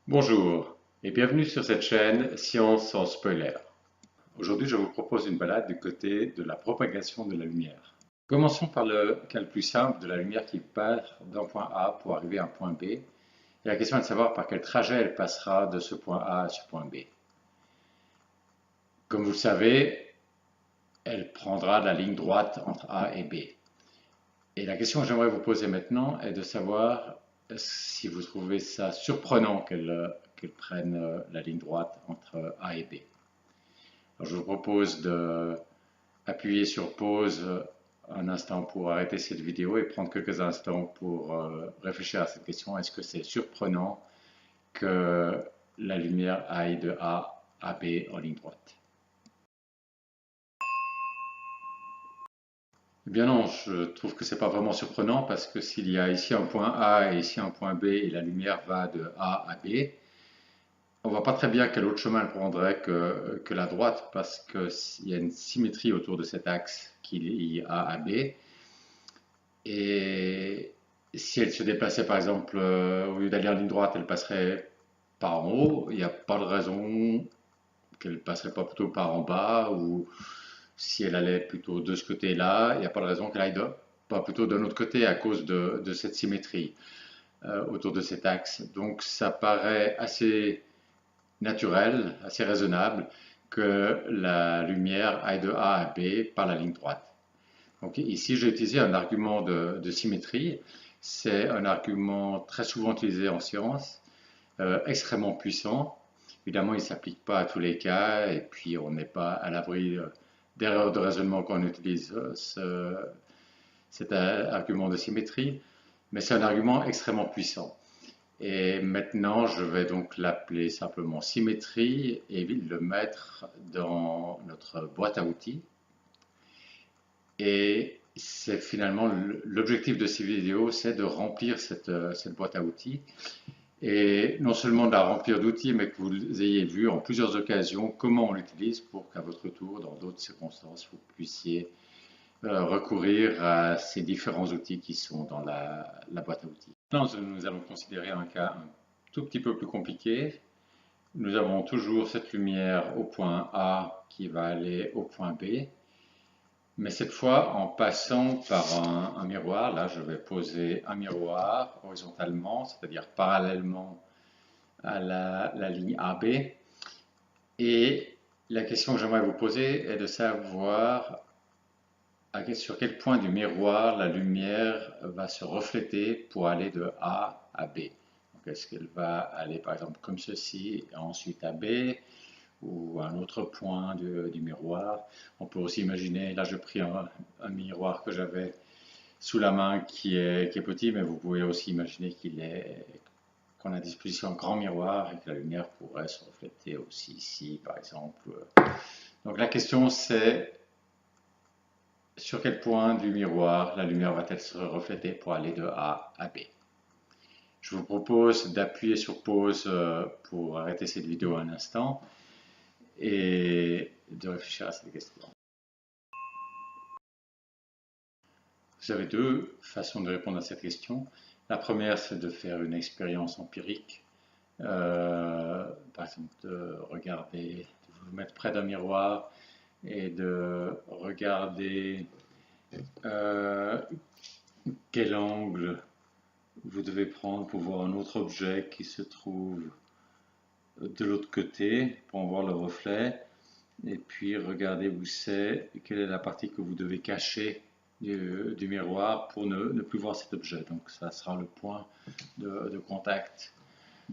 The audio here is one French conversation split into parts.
Bonjour et bienvenue sur cette chaîne Science sans spoiler. Aujourd'hui, je vous propose une balade du côté de la propagation de la lumière. Commençons par le cas le plus simple de la lumière qui part d'un point A pour arriver à un point B. Et la question est de savoir par quel trajet elle passera de ce point A à ce point B. Comme vous le savez, elle prendra la ligne droite entre A et B. Et la question que j'aimerais vous poser maintenant est de savoir si vous trouvez ça surprenant qu'elle prenne la ligne droite entre A et B. Alors, je vous propose d'appuyer sur pause un instant pour arrêter cette vidéo et prendre quelques instants pour réfléchir à cette question. Est-ce que c'est surprenant que la lumière aille de A à B en ligne droite? Eh bien non, je trouve que c'est pas vraiment surprenant parce que s'il y a ici un point A et ici un point B et la lumière va de A à B, on voit pas très bien quel autre chemin elle prendrait que la droite parce qu'il y a une symétrie autour de cet axe qui lie A à B. Et si elle se déplaçait par exemple, au lieu d'aller en ligne droite, elle passerait par en haut, il n'y a pas de raison qu'elle ne passerait pas plutôt par en bas, ou si elle allait plutôt de ce côté-là, il n'y a pas de raison qu'elle aille pas plutôt d'un autre côté à cause de cette symétrie autour de cet axe. Donc ça paraît assez naturel, assez raisonnable que la lumière aille de A à B par la ligne droite. Donc ici, j'ai utilisé un argument de symétrie. C'est un argument très souvent utilisé en science, extrêmement puissant. Évidemment, il ne s'applique pas à tous les cas, et puis on n'est pas à l'abri d'erreurs de raisonnement quand on utilise cet argument de symétrie, mais c'est un argument extrêmement puissant. Et maintenant, je vais donc l'appeler simplement symétrie et le mettre dans notre boîte à outils. Et c'est finalement l'objectif de ces vidéos, c'est de remplir cette boîte à outils. Et non seulement de la remplir d'outils, mais que vous ayez vu en plusieurs occasions comment on l'utilise pour qu'à votre tour, dans d'autres circonstances, vous puissiez recourir à ces différents outils qui sont dans la boîte à outils. Maintenant, nous allons considérer un cas un tout petit peu plus compliqué. Nous avons toujours cette lumière au point A qui va aller au point B. Mais cette fois, en passant par un miroir, là je vais poser un miroir horizontalement, c'est-à-dire parallèlement à la ligne AB. Et la question que j'aimerais vous poser est de savoir sur quel point du miroir la lumière va se refléter pour aller de A à B. Est-ce qu'elle va aller par exemple comme ceci et ensuite à B, ou un autre point du miroir. On peut aussi imaginer, là j'ai pris un miroir que j'avais sous la main qui est petit, mais vous pouvez aussi imaginer qu'on a à disposition un grand miroir et que la lumière pourrait se refléter aussi ici par exemple. Donc la question c'est sur quel point du miroir la lumière va-t-elle se refléter pour aller de A à B. Je vous propose d'appuyer sur pause pour arrêter cette vidéo un instant et de réfléchir à cette question. Vous avez deux façons de répondre à cette question. La première, c'est de faire une expérience empirique. Par exemple, de regarder, de vous mettre près d'un miroir et de regarder quel angle vous devez prendre pour voir un autre objet qui se trouve de l'autre côté pour en voir le reflet. Et puis regardez où c'est, quelle est la partie que vous devez cacher du miroir pour ne plus voir cet objet. Donc ça sera le point de contact,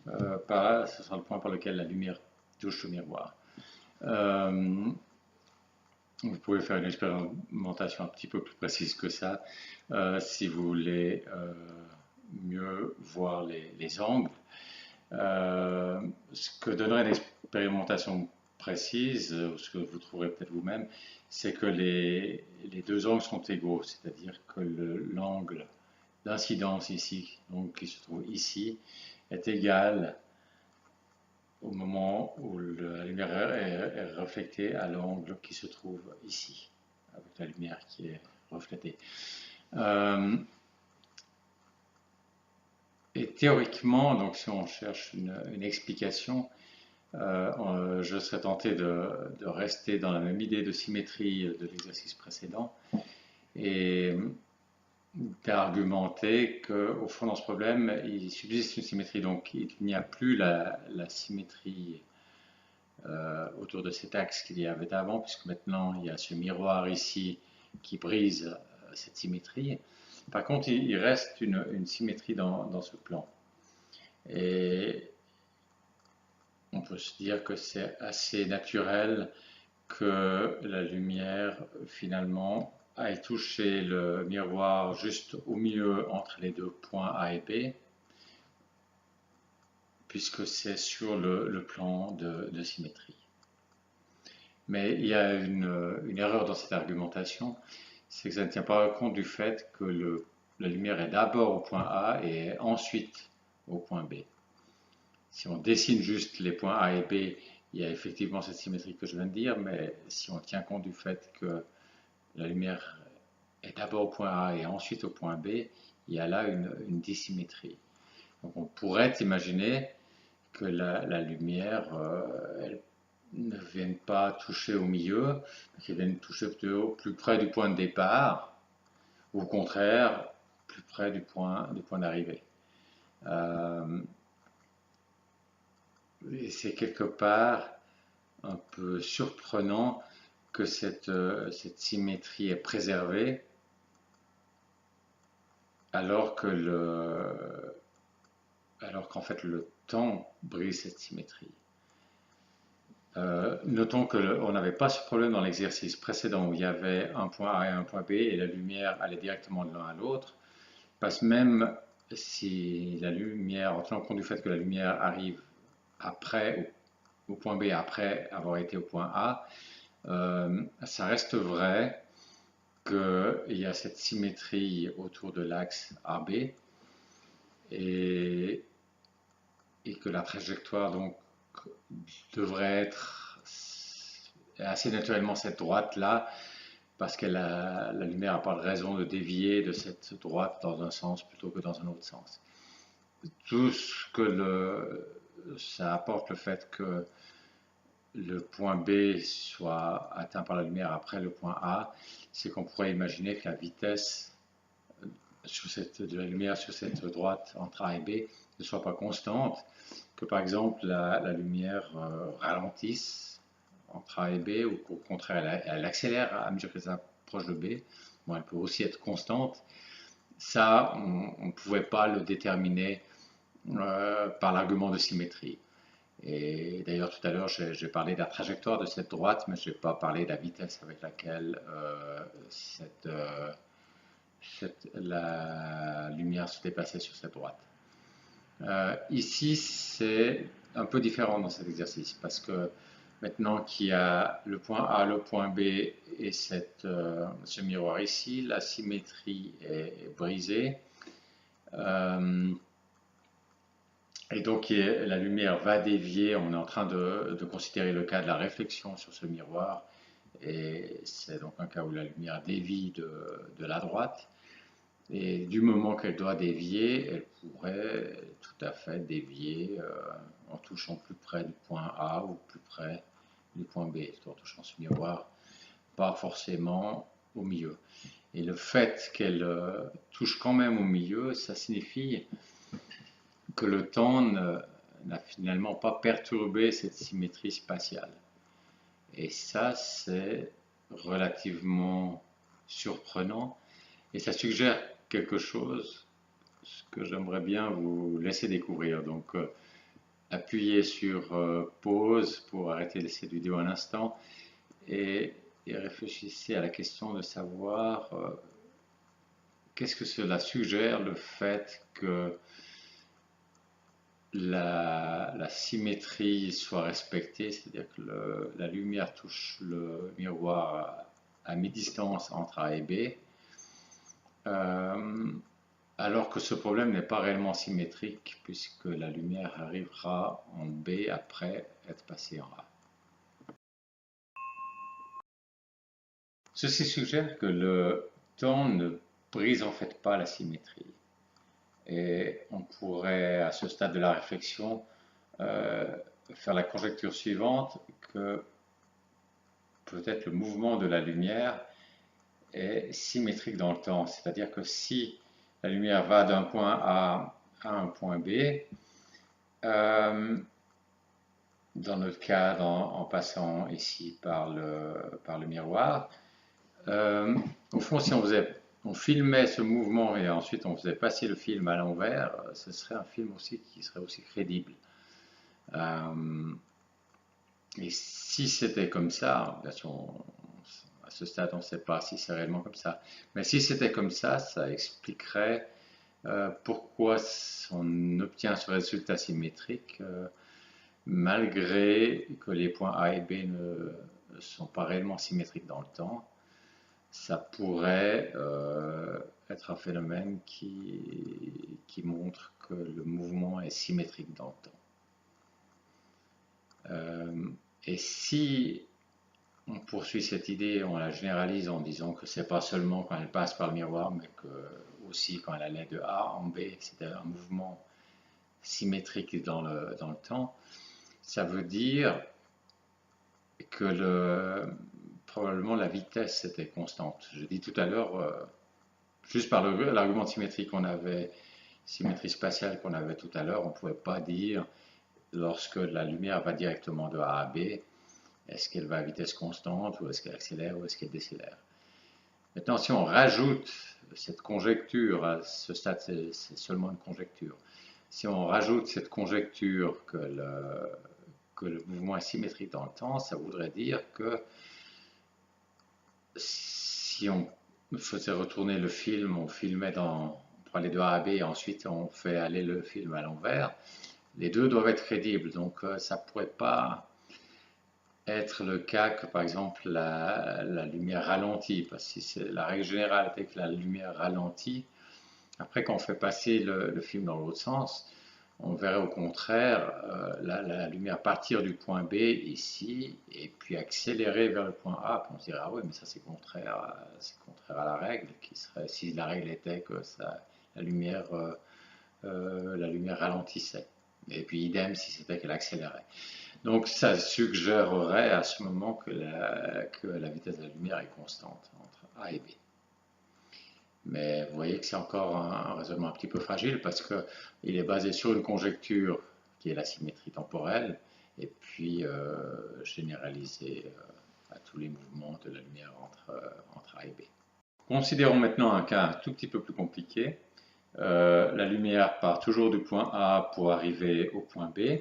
ce sera le point par lequel la lumière touche le miroir. Vous pouvez faire une expérimentation un petit peu plus précise que ça si vous voulez mieux voir les angles. Ce que donnerait une expérimentation précise, ce que vous trouverez peut-être vous-même, c'est que les deux angles sont égaux, c'est-à-dire que l'angle d'incidence ici, donc qui se trouve ici, est égal au moment où la lumière est reflétée à l'angle qui se trouve ici, avec la lumière qui est reflétée. Et théoriquement, donc si on cherche une explication, je serais tenté de rester dans la même idée de symétrie de l'exercice précédent et d'argumenter qu'au fond dans ce problème, il subsiste une symétrie, donc il n'y a plus la symétrie autour de cet axe qu'il y avait avant, puisque maintenant il y a ce miroir ici qui brise cette symétrie. Par contre, il reste une symétrie dans ce plan. Et on peut se dire que c'est assez naturel que la lumière, finalement, aille toucher le miroir juste au milieu entre les deux points A et B, puisque c'est sur le plan de symétrie. Mais il y a une erreur dans cette argumentation, c'est que ça ne tient pas compte du fait que la lumière est d'abord au point A et ensuite au point B. Si on dessine juste les points A et B, il y a effectivement cette symétrie que je viens de dire, mais si on tient compte du fait que la lumière est d'abord au point A et ensuite au point B, il y a là une dissymétrie. Donc on pourrait imaginer que la lumière, elle ne vienne pas toucher au milieu, qu'elle vienne toucher plutôt plus près du point de départ, ou au contraire, plus près du point d'arrivée. Et c'est quelque part un peu surprenant que cette symétrie est préservée, alors qu'en fait le temps brise cette symétrie. Notons qu'on n'avait pas ce problème dans l'exercice précédent où il y avait un point A et un point B et la lumière allait directement de l'un à l'autre, parce que même si la lumière, en tenant compte du fait que la lumière arrive après, au point B après avoir été au point A, ça reste vrai qu'il y a cette symétrie autour de l'axe AB et que la trajectoire donc devrait être assez naturellement cette droite-là, parce que la lumière n'a pas de raison de dévier de cette droite dans un sens plutôt que dans un autre sens. Tout ce que ça apporte le fait que le point B soit atteint par la lumière après le point A, c'est qu'on pourrait imaginer que la vitesse de la lumière sur cette droite entre A et B ne soit pas constante, que par exemple la lumière ralentisse entre A et B, ou qu'au contraire elle accélère à mesure qu'elle s'approche de B. Bon, elle peut aussi être constante. Ça, on ne pouvait pas le déterminer par l'argument de symétrie. Et d'ailleurs, tout à l'heure, j'ai parlé de la trajectoire de cette droite, mais je n'ai pas parlé de la vitesse avec laquelle la lumière se déplaçait sur cette droite. Ici, c'est un peu différent dans cet exercice, parce que maintenant qu'il y a le point A, le point B et ce miroir ici, la symétrie est brisée. Et donc la lumière va dévier, on est en train de considérer le cas de la réflexion sur ce miroir, et c'est donc un cas où la lumière dévie de la droite. Et du moment qu'elle doit dévier, elle pourrait tout à fait dévier en touchant plus près du point A ou plus près du point B, en touchant ce miroir, pas forcément au milieu. Et le fait qu'elle touche quand même au milieu, ça signifie que le temps n'a finalement pas perturbé cette symétrie spatiale. Et ça, c'est relativement surprenant. Et ça suggère quelque chose que j'aimerais bien vous laisser découvrir. Donc, appuyez sur pause pour arrêter cette vidéo un instant et réfléchissez à la question de savoir qu'est-ce que cela suggère, le fait que la symétrie soit respectée, c'est-à-dire que la lumière touche le miroir à mi-distance entre A et B, alors que ce problème n'est pas réellement symétrique, puisque la lumière arrivera en B après être passée en A. Ceci suggère que le temps ne brise en fait pas la symétrie. Et on pourrait, à ce stade de la réflexion, faire la conjecture suivante, que peut-être le mouvement de la lumière est symétrique dans le temps. C'est-à-dire que si la lumière va d'un point A à un point B, dans notre cas, en passant ici par le miroir, au fond, si on filmait ce mouvement et ensuite on faisait passer le film à l'envers, ce serait un film aussi qui serait aussi crédible. Et si c'était comme ça, bien sûr, à ce stade, on ne sait pas si c'est réellement comme ça, mais si c'était comme ça expliquerait pourquoi on obtient ce résultat symétrique malgré que les points A et B ne sont pas réellement symétriques dans le temps. Ça pourrait être un phénomène qui montre que le mouvement est symétrique dans le temps. Et si on poursuit cette idée, on la généralise en disant que c'est pas seulement quand elle passe par le miroir, mais que aussi quand elle allait de A en B, c'était un mouvement symétrique dans le temps. Ça veut dire que probablement la vitesse était constante. Je dis tout à l'heure, juste par l'argument de symétrie symétrie spatiale qu'on avait tout à l'heure, on ne pouvait pas dire lorsque la lumière va directement de A à B, est-ce qu'elle va à vitesse constante, ou est-ce qu'elle accélère, ou est-ce qu'elle décélère. Maintenant, si on rajoute cette conjecture, à ce stade c'est seulement une conjecture, si on rajoute cette conjecture que le mouvement est symétrique dans le temps, ça voudrait dire que si on faisait retourner le film, on filmait on prend les deux A à B et ensuite on fait aller le film à l'envers, les deux doivent être crédibles. Donc ça ne pourrait pas être le cas que par exemple la lumière ralentit, parce que la règle générale était que la lumière ralentit. Après, quand on fait passer le film dans l'autre sens, on verrait au contraire la lumière partir du point B ici et puis accélérer vers le point A. Puis on se dirait, ah oui, mais ça c'est contraire à la règle, qui serait, si la règle était que la lumière ralentissait. Et puis idem si c'était qu'elle accélérait. Donc ça suggérerait à ce moment que la vitesse de la lumière est constante entre A et B. Mais vous voyez que c'est encore un raisonnement un petit peu fragile parce qu'il est basé sur une conjecture qui est la symétrie temporelle et puis généralisé à tous les mouvements de la lumière entre A et B. Considérons maintenant un cas un tout petit peu plus compliqué. La lumière part toujours du point A pour arriver au point B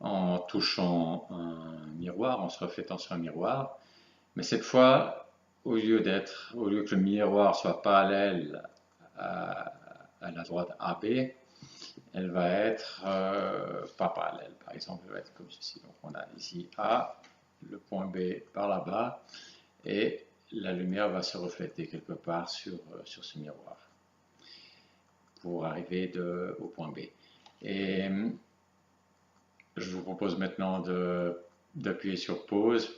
en touchant un miroir, en se reflétant sur un miroir. Mais cette fois, au lieu que le miroir soit parallèle à la droite AB, elle va être pas parallèle. Par exemple, elle va être comme ceci. Donc on a ici A, le point B par là-bas, et la lumière va se refléter quelque part sur ce miroir pour arriver au point B. Et je vous propose maintenant d'appuyer sur pause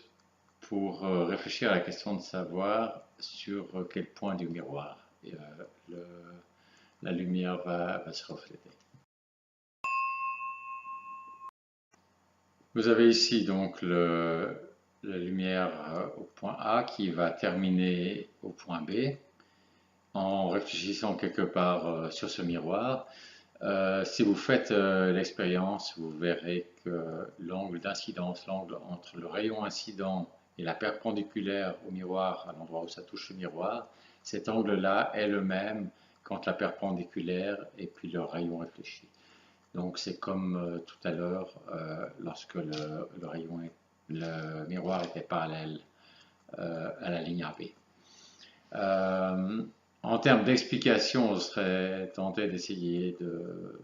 pour réfléchir à la question de savoir sur quel point du miroir la lumière va se refléter. Vous avez ici donc la lumière au point A qui va terminer au point B. En réfléchissant quelque part sur ce miroir, si vous faites l'expérience, vous verrez que l'angle d'incidence, l'angle entre le rayon incident et la perpendiculaire au miroir, à l'endroit où ça touche le miroir, cet angle-là est le même quand la perpendiculaire et puis le rayon réfléchi. Donc c'est comme tout à l'heure lorsque le miroir était parallèle à la ligne AB. En termes d'explication, on serait tenté d'essayer de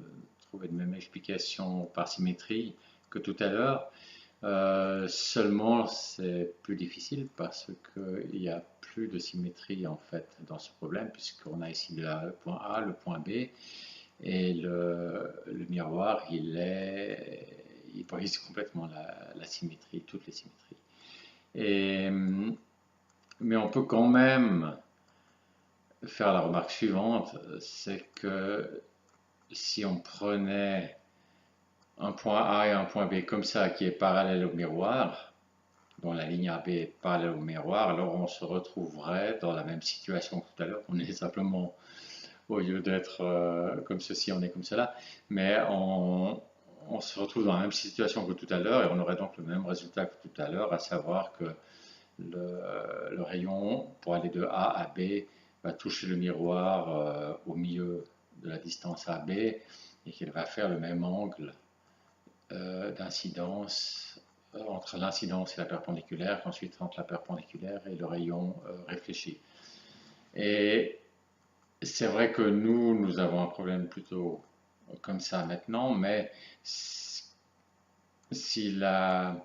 trouver de même explication par symétrie que tout à l'heure. Seulement, c'est plus difficile parce qu'il n'y a plus de symétrie en fait dans ce problème, puisqu'on a ici le point A, le point B, et le miroir, il brise complètement la symétrie, toutes les symétries. Mais on peut quand même faire la remarque suivante, c'est que si on prenait un point A et un point B comme ça, qui est parallèle au miroir, dont la ligne AB est parallèle au miroir, alors on se retrouverait dans la même situation que tout à l'heure. On est simplement, au lieu d'être comme ceci, on est comme cela, mais on se retrouve dans la même situation que tout à l'heure et on aurait donc le même résultat que tout à l'heure, à savoir que le rayon, pour aller de A à B, va toucher le miroir au milieu de la distance AB et qu'il va faire le même angle d'incidence entre l'incidence et la perpendiculaire, qu'ensuite entre la perpendiculaire et le rayon réfléchi. Et c'est vrai que nous avons un problème plutôt comme ça maintenant, mais si la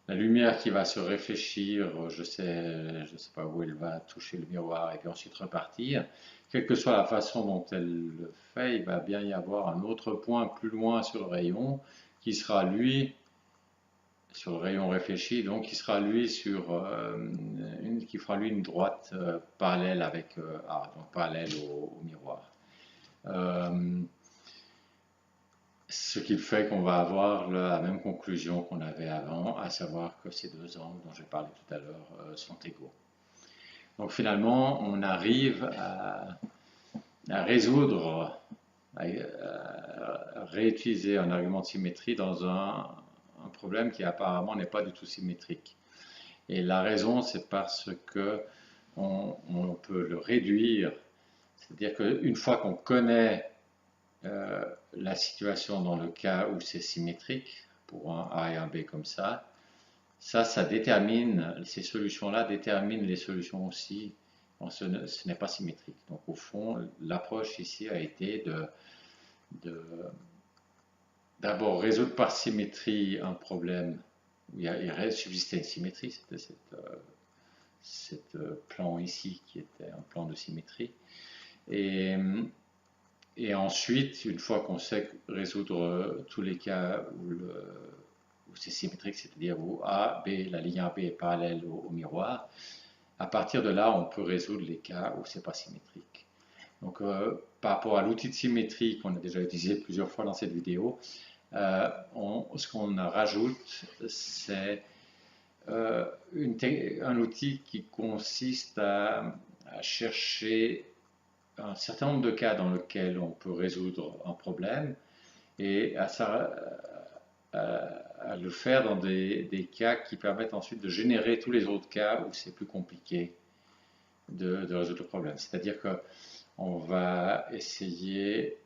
lumière qui va se réfléchir, je sais pas où elle va toucher le miroir et puis ensuite repartir, quelle que soit la façon dont elle le fait, il va bien y avoir un autre point plus loin sur le rayon qui sera lui sur le rayon réfléchi, donc qui sera lui qui fera lui une droite parallèle avec A, donc parallèle au miroir. Ce qui fait qu'on va avoir la même conclusion qu'on avait avant, à savoir que ces deux angles dont j'ai parlé tout à l'heure sont égaux. Donc finalement, on arrive à résoudre, à réutiliser un argument de symétrie dans un problème qui apparemment n'est pas du tout symétrique. Et la raison, c'est parce que on peut le réduire, c'est-à-dire qu'une fois qu'on connaît la situation dans le cas où c'est symétrique, pour un A et un B comme ça détermine, ces solutions-là déterminent les solutions aussi quand ce n'est pas symétrique. Donc au fond, l'approche ici a été d'abord résoudre par symétrie un problème où il subsistait une symétrie, c'était cet plan ici qui était un plan de symétrie. Et ensuite, une fois qu'on sait résoudre tous les cas où c'est symétrique, c'est-à-dire où A, B, la ligne AB est parallèle au miroir, à partir de là, on peut résoudre les cas où c'est pas symétrique. Donc, par rapport à l'outil de symétrie qu'on a déjà utilisé plusieurs fois dans cette vidéo, ce qu'on rajoute, c'est un outil qui consiste à chercher un certain nombre de cas dans lesquels on peut résoudre un problème et à le faire dans des cas qui permettent ensuite de générer tous les autres cas où c'est plus compliqué de résoudre le problème. C'est-à-dire qu'on va essayer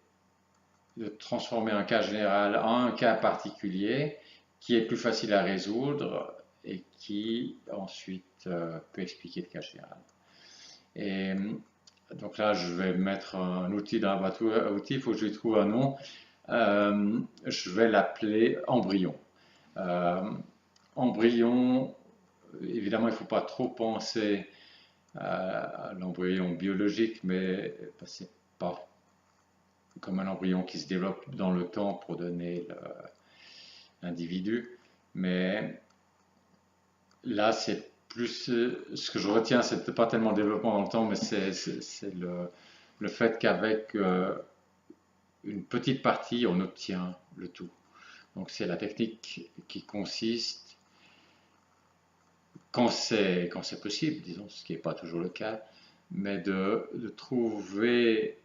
de transformer un cas général en un cas particulier qui est plus facile à résoudre et qui ensuite peut expliquer le cas général. Et donc là, je vais mettre un outil dans la boîte à outils, il faut que je lui trouve un nom. Je vais l'appeler embryon. Embryon, évidemment, il ne faut pas trop penser à l'embryon biologique, mais c'est pas comme un embryon qui se développe dans le temps pour donner l'individu. Mais là, c'est plus ce que je retiens, c'est pas tellement le développement dans le temps, mais c'est le fait qu'avec une petite partie, on obtient le tout. Donc c'est la technique qui consiste, quand c'est possible, disons, ce qui n'est pas toujours le cas, mais de trouver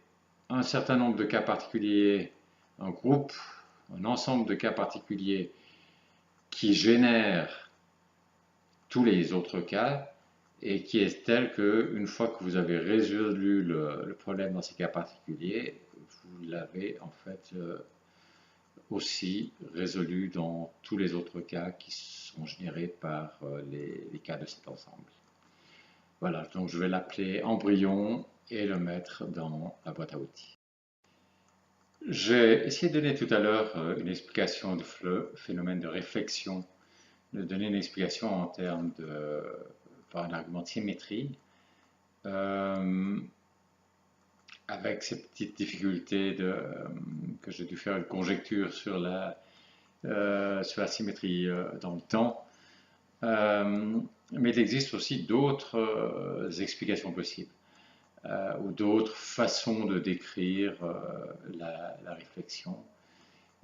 un certain nombre de cas particuliers, un groupe, un ensemble de cas particuliers qui génèrent tous les autres cas et qui est tel qu'une fois que vous avez résolu le problème dans ces cas particuliers, vous l'avez en fait aussi résolu dans tous les autres cas qui sont générés par les cas de cet ensemble. Voilà, donc je vais l'appeler embryon et le mettre dans la boîte à outils. J'ai essayé de donner tout à l'heure une explication du phénomène de réflexion, de donner une explication en termes par un argument de symétrie, avec ces petites difficultés que j'ai dû faire une conjecture sur la symétrie dans le temps. Mais il existe aussi d'autres explications possibles. ou d'autres façons de décrire la réflexion.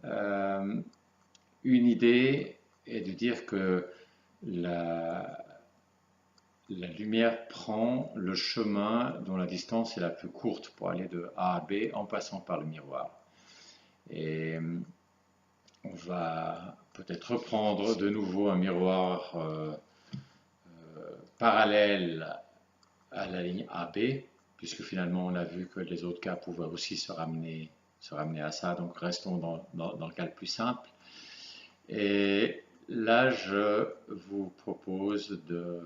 Une idée est de dire que la lumière prend le chemin dont la distance est la plus courte pour aller de A à B en passant par le miroir. Et on va peut-être reprendre de nouveau un miroir parallèle à la ligne AB, puisque finalement on a vu que les autres cas pouvaient aussi se ramener à ça, donc restons dans le cas le plus simple. Et là, je vous propose de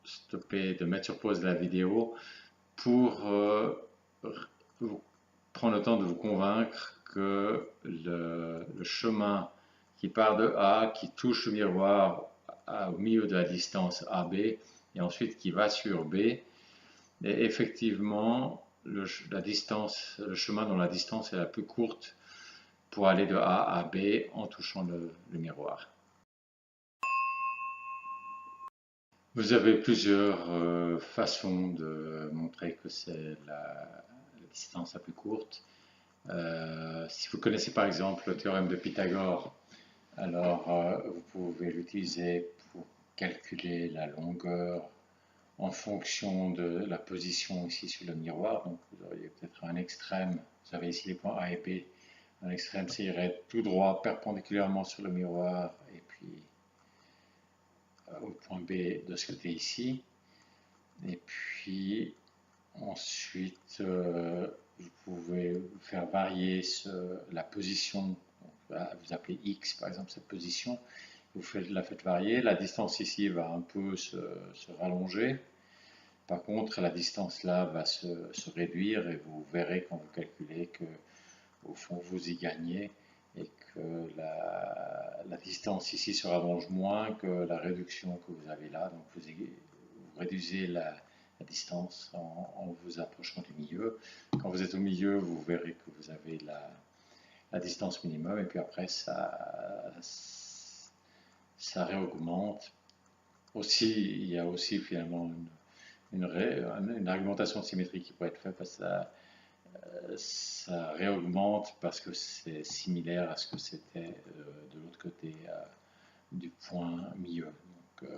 stopper, de mettre sur pause la vidéo pour prendre le temps de vous convaincre que le chemin qui part de A, qui touche le miroir au milieu de la distance AB, et ensuite qui va sur B, et effectivement le chemin dont la distance est la plus courte pour aller de A à B en touchant le miroir. Vous avez plusieurs façons de montrer que c'est la distance la plus courte. Si vous connaissez par exemple le théorème de Pythagore, alors vous pouvez l'utiliser pour calculer la longueur en fonction de la position ici sur le miroir. Donc vous auriez peut-être un extrême, vous avez ici les points A et B, un extrême ça irait tout droit perpendiculairement sur le miroir et puis au point B de ce côté ici. Et puis ensuite vous pouvez faire varier la position, vous appelez X par exemple cette position, vous la faites varier, la distance ici va un peu se rallonger. Par contre, la distance là va se réduire et vous verrez quand vous calculez que au fond vous y gagnez et que la distance ici se rallonge moins que la réduction que vous avez là. Donc vous réduisez la distance en vous approchant du milieu. Quand vous êtes au milieu, vous verrez que vous avez la distance minimum et puis après ça réaugmente. Aussi, il y a aussi finalement une argumentation symétrique qui pourrait être faite parce que ça réaugmente parce que c'est similaire à ce que c'était de l'autre côté du point milieu. Donc,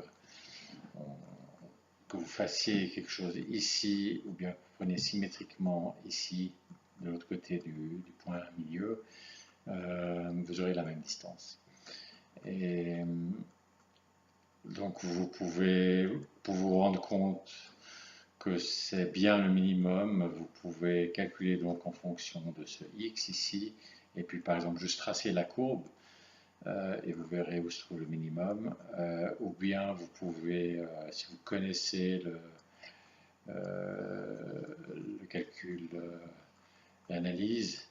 que vous fassiez quelque chose ici ou bien que vous preniez symétriquement ici de l'autre côté du point milieu, vous aurez la même distance. Et donc vous pouvez, pour vous rendre compte que c'est bien le minimum, vous pouvez calculer donc en fonction de ce x ici, et puis par exemple juste tracer la courbe, et vous verrez où se trouve le minimum, ou bien vous pouvez, si vous connaissez le calcul, l'analyse,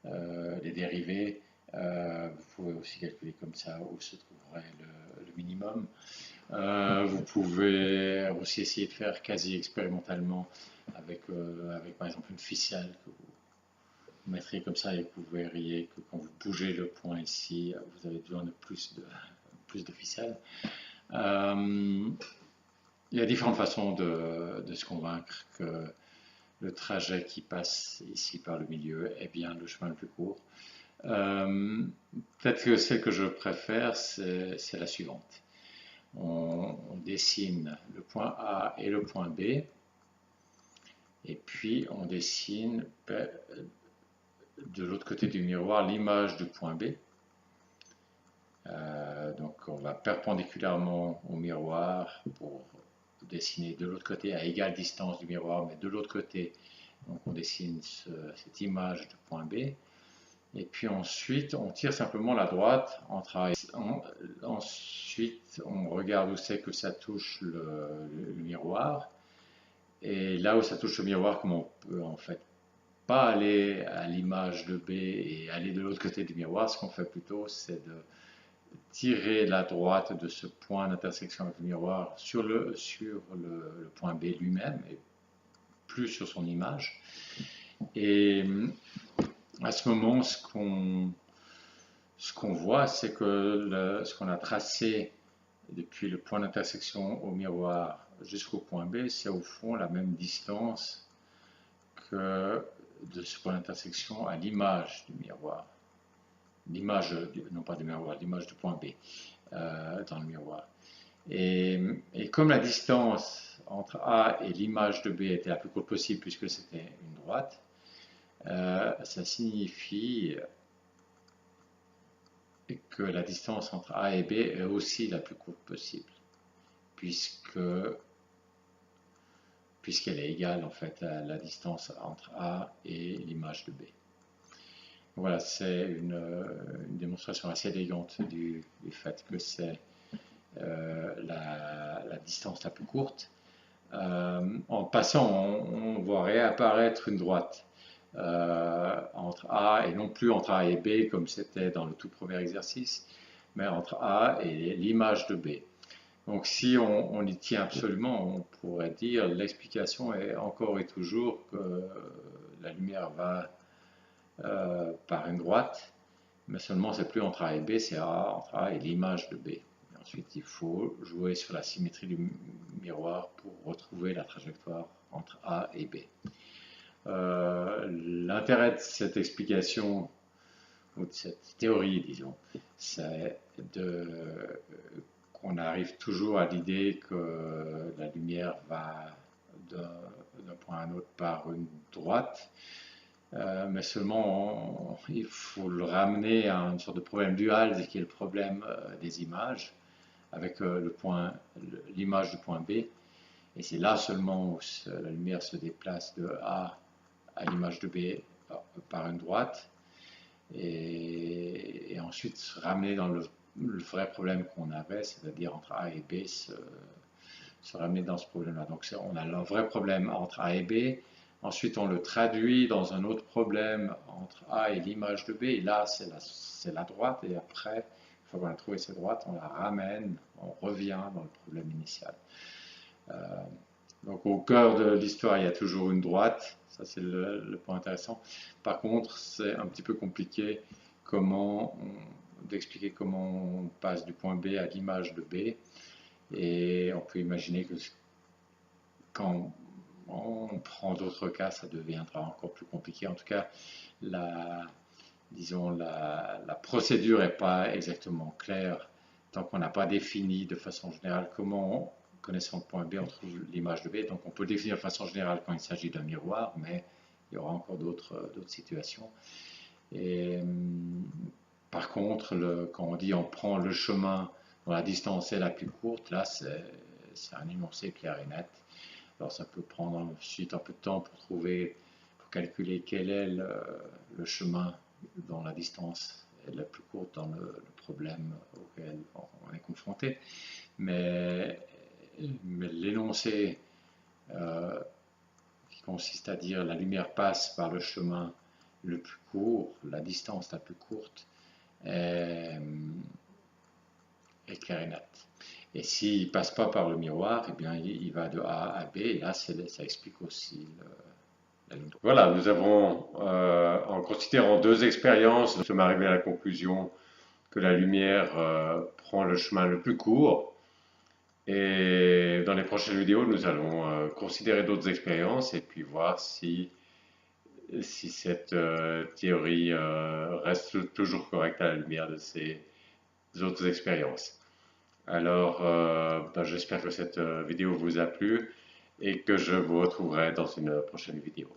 les dérivés, vous pouvez aussi calculer comme ça où se trouverait le minimum. Vous pouvez aussi essayer de faire quasi expérimentalement avec par exemple une ficelle que vous mettriez comme ça et que vous verriez que quand vous bougez le point ici, vous avez besoin de plus de ficelle. Il y a différentes façons de se convaincre que le trajet qui passe ici par le milieu est bien le chemin le plus court. Peut-être que celle que je préfère, c'est la suivante. On dessine le point A et le point B, et puis on dessine de l'autre côté du miroir l'image du point B. Donc on va perpendiculairement au miroir pour dessiner de l'autre côté à égale distance du miroir, mais de l'autre côté, donc on dessine cette image du point B. Et puis ensuite, on tire simplement la droite en travaillant. Ensuite, on regarde où c'est que ça touche le miroir. Et là où ça touche le miroir, comme on peut en fait pas aller à l'image de B et aller de l'autre côté du miroir, ce qu'on fait plutôt, c'est de tirer la droite de ce point d'intersection avec le miroir sur le point B lui-même et plus sur son image. Et à ce moment, ce qu'on voit, c'est que ce qu'on a tracé depuis le point d'intersection au miroir jusqu'au point B, c'est au fond la même distance que de ce point d'intersection à l'image du miroir. L'image, non pas du miroir, l'image du point B dans le miroir. Et comme la distance entre A et l'image de B était la plus courte possible puisque c'était une droite, ça signifie que la distance entre A et B est aussi la plus courte possible, puisqu'elle est égale en fait à la distance entre A et l'image de B. Voilà, c'est une démonstration assez élégante du fait que c'est la distance la plus courte. En passant, on voit réapparaître une droite entre A et non plus entre A et B comme c'était dans le tout premier exercice, mais entre A et l'image de B. Donc si on y tient absolument, on pourrait dire l'explication est encore et toujours que la lumière va par une droite, mais seulement c'est plus entre A et B, c'est entre A et l'image de B. Ensuite, il faut jouer sur la symétrie du miroir pour retrouver la trajectoire entre A et B. L'intérêt de cette explication, ou de cette théorie, disons, c'est qu'on arrive toujours à l'idée que la lumière va d'un point à un autre par une droite, mais seulement il faut le ramener à une sorte de problème dual, qui est le problème des images, avec l'image du point B, et c'est là seulement où la lumière se déplace de A à l'image de B par une droite, et ensuite se ramener dans le vrai problème qu'on avait, c'est-à-dire entre A et B, se ramener dans ce problème-là. Donc on a le vrai problème entre A et B, ensuite on le traduit dans un autre problème entre A et l'image de B, et là c'est la droite, et après, une fois qu'on a trouvé cette droite, on la ramène, on revient dans le problème initial. Donc au cœur de l'histoire, il y a toujours une droite, ça c'est le point intéressant. Par contre, c'est un petit peu compliqué d'expliquer comment on passe du point B à l'image de B, et on peut imaginer que quand on prend d'autres cas, ça deviendra encore plus compliqué. En tout cas, disons, la procédure n'est pas exactement claire tant qu'on n'a pas défini de façon générale comment, connaissant le point B, on trouve l'image de B. Donc on peut le définir de façon générale quand il s'agit d'un miroir, mais il y aura encore d'autres situations. Et par contre, quand on dit on prend le chemin dont la distance est la plus courte, là c'est un énoncé clair et net. Alors ça peut prendre ensuite un peu de temps pour calculer quel est le chemin dont la distance est la plus courte dans le problème auquel on est confronté. Mais l'énoncé qui consiste à dire la lumière passe par le chemin le plus court, la distance la plus courte, est clair et net. Et s'il ne passe pas par le miroir, eh bien, il va de A à B, et là, ça explique aussi la ligne droite. Voilà, nous avons, en considérant deux expériences, nous sommes arrivés à la conclusion que la lumière prend le chemin le plus court. Et dans les prochaines vidéos, nous allons considérer d'autres expériences et puis voir si cette théorie reste toujours correcte à la lumière de ces autres expériences. Alors, j'espère que cette vidéo vous a plu et que je vous retrouverai dans une prochaine vidéo.